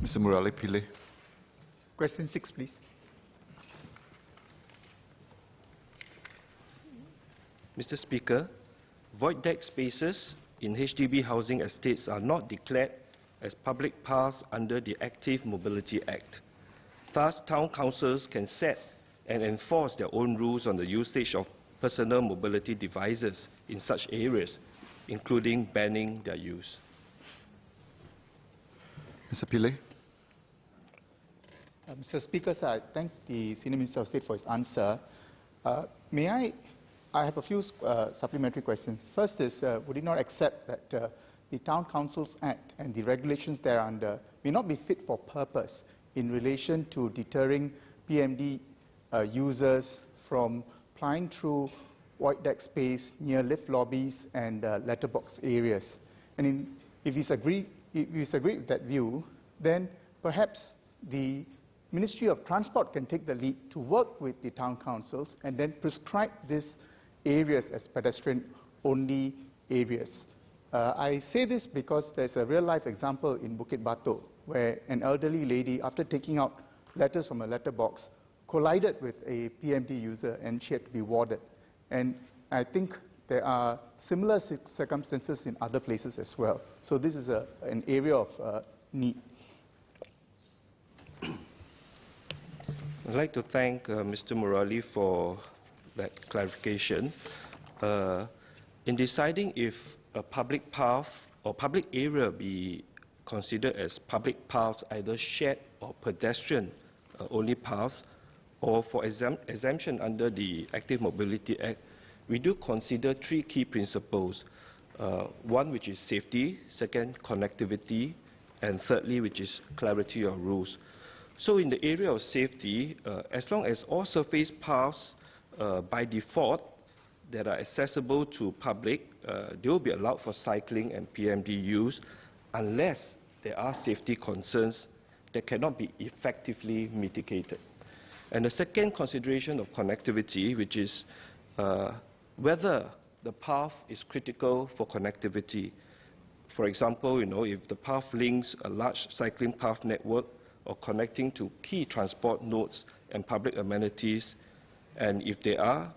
Mr. Murali Pillay. Question 6, please. Mr. Speaker, void deck spaces in HDB housing estates are not declared as public paths under the Active Mobility Act. Thus, town councils can set and enforce their own rules on the usage of personal mobility devices in such areas, including banning their use. Mr. Pillay. Mr. Speaker, sir, I thank the Senior Minister of State for his answer. I have a few supplementary questions. First is, would you not accept that the Town Councils Act and the regulations thereunder may not be fit for purpose in relation to deterring PMD users from plying through void deck space near lift lobbies and letterbox areas? And if you agree with that view, then perhaps the Ministry of Transport can take the lead to work with the town councils and then prescribe these areas as pedestrian-only areas. I say this because there's a real-life example in Bukit Batok where an elderly lady, after taking out letters from a letterbox, collided with a PMD user and she had to be warded. And I think there are similar circumstances in other places as well. So this is an area of need. I'd like to thank Mr. Murali for that clarification. In deciding if a public path or public area be considered as public paths, either shared or pedestrian only paths, or for exemption under the Active Mobility Act, we do consider three key principles. One, which is safety; second, connectivity; and thirdly, which is clarity of rules. So in the area of safety, as long as all surface paths by default that are accessible to public, they will be allowed for cycling and PMD use unless there are safety concerns that cannot be effectively mitigated. And the second consideration of connectivity, which is whether the path is critical for connectivity. For example, if the path links a large cycling path network or connecting to key transport nodes and public amenities, and if there are,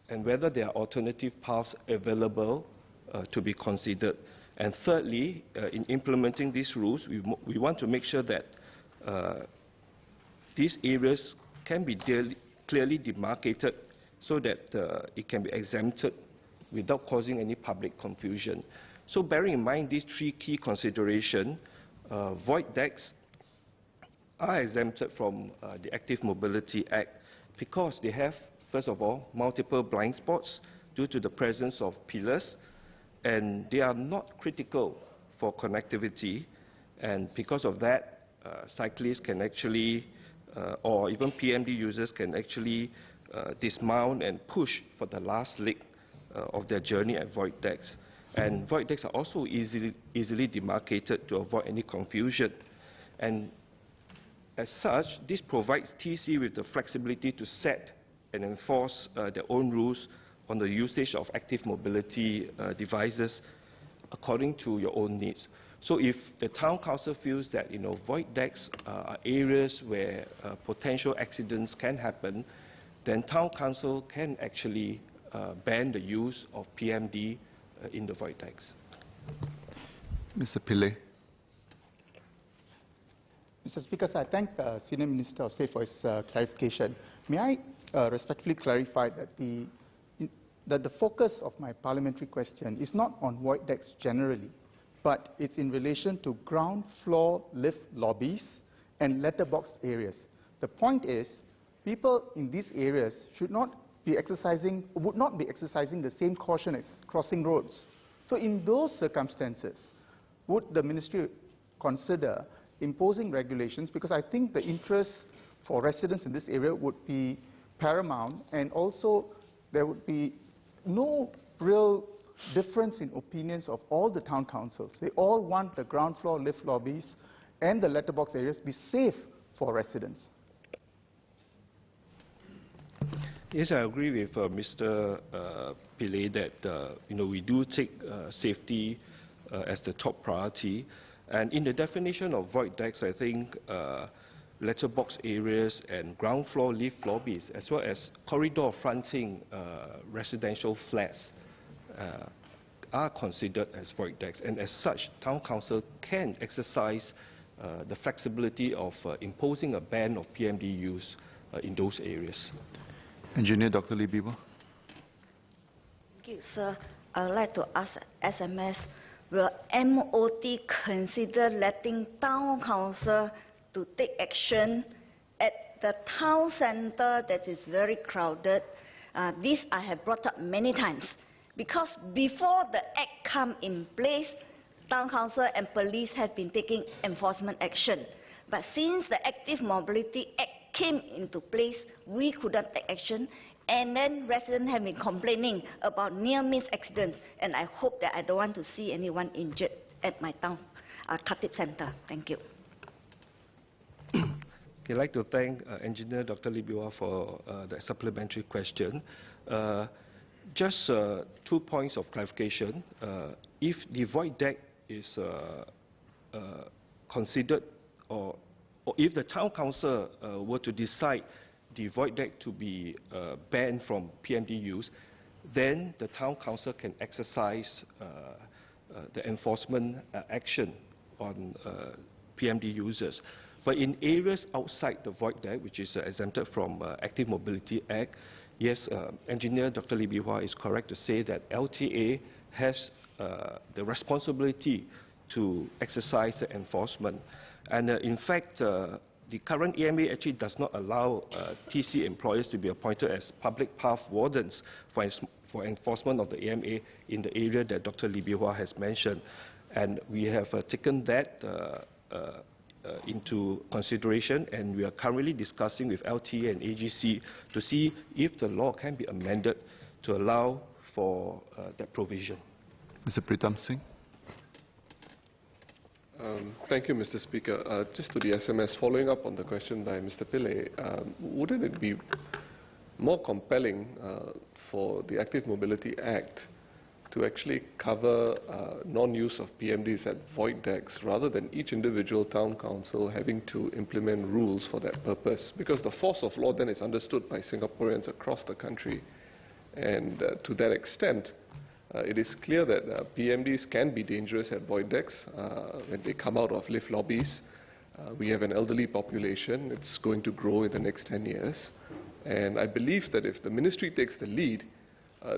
and whether there are alternative paths available to be considered. And thirdly, in implementing these rules, we want to make sure that these areas can be clearly demarcated so that it can be exempted without causing any public confusion. So bearing in mind these three key considerations, void decks are exempted from the Active Mobility Act because they have, first of all, multiple blind spots due to the presence of pillars, and they are not critical for connectivity, and because of that, cyclists can actually, or even PMD users can actually dismount and push for the last leg of their journey at void decks. And void decks are also easily demarcated to avoid any confusion. And as such, this provides TC with the flexibility to set and enforce their own rules on the usage of active mobility devices according to your own needs. So if the town council feels that void decks are areas where potential accidents can happen, then town council can actually ban the use of PMD in the void decks. Mr. Pillay. Mr. Speaker, I thank the Senior Minister of State for his clarification. May I respectfully clarify that the focus of my parliamentary question is not on void decks generally, but it's in relation to ground floor lift lobbies and letterbox areas. The point is, people in these areas would not be exercising the same caution as crossing roads. So in those circumstances, would the ministry consider imposing regulations? Because I think the interest for residents in this area would be paramount, and also there would be no real difference in opinions of all the town councils. They all want the ground floor lift lobbies and the letterbox areas be safe for residents. Yes, I agree with Mr. Pillay that we do take safety as the top priority. And in the definition of void decks, I think letterbox areas and ground floor lift lobbies, as well as corridor fronting residential flats, are considered as void decks. And as such, Town Council can exercise the flexibility of imposing a ban of PMD use in those areas. Engineer Dr. Lee Biwa. Thank you, sir. I would like to ask SMS, will MOT consider letting Town Council to take action at the town center that is very crowded? This I have brought up many times, because before the act come in place, Town Council and police have been taking enforcement action. But since the Active Mobility Act came into place, we couldn't take action, and then residents have been complaining about near-miss accidents, and I hope that I don't want to see anyone injured at my town, Khatib Center. Thank you. I'd like to thank Engineer Dr. Lee Biwa for the supplementary question. Just 2 points of clarification. If the void deck is considered, or if the Town Council were to decide the void deck to be banned from PMD use, then the Town Council can exercise the enforcement action on PMD users. But in areas outside the void deck, which is exempted from Active Mobility Act, yes, Engineer Dr. Lee Biwa is correct to say that LTA has the responsibility to exercise the enforcement. And in fact, the current EMA actually does not allow TC employers to be appointed as public path wardens for enforcement of the EMA in the area that Dr. Lee Biwa has mentioned. And we have taken that into consideration, and we are currently discussing with LTA and AGC to see if the law can be amended to allow for that provision. Mr. Pritam Singh. Thank you, Mr. Speaker. Just to the SMS, following up on the question by Mr. Pillay, wouldn't it be more compelling for the Active Mobility Act to actually cover non-use of PMDs at void decks rather than each individual town council having to implement rules for that purpose? Because the force of law then is understood by Singaporeans across the country. And to that extent, it is clear that PMDs can be dangerous at void decks when they come out of lift lobbies. We have an elderly population. It's going to grow in the next 10 years. And I believe that if the ministry takes the lead,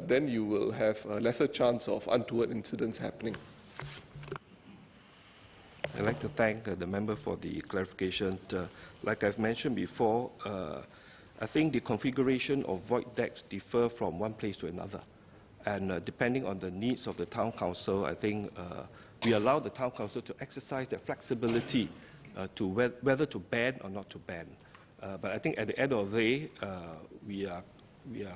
then you will have a lesser chance of untoward incidents happening. I'd like to thank the member for the clarification. Like I've mentioned before, I think the configuration of void decks differ from one place to another. And depending on the needs of the town council, I think we allow the town council to exercise their flexibility to whether to ban or not to ban. But I think at the end of the day, we are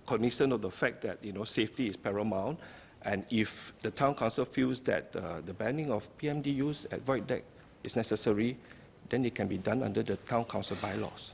cognizant of the fact that safety is paramount, and if the town council feels that the banning of PMD use at void deck is necessary, then it can be done under the town council bylaws.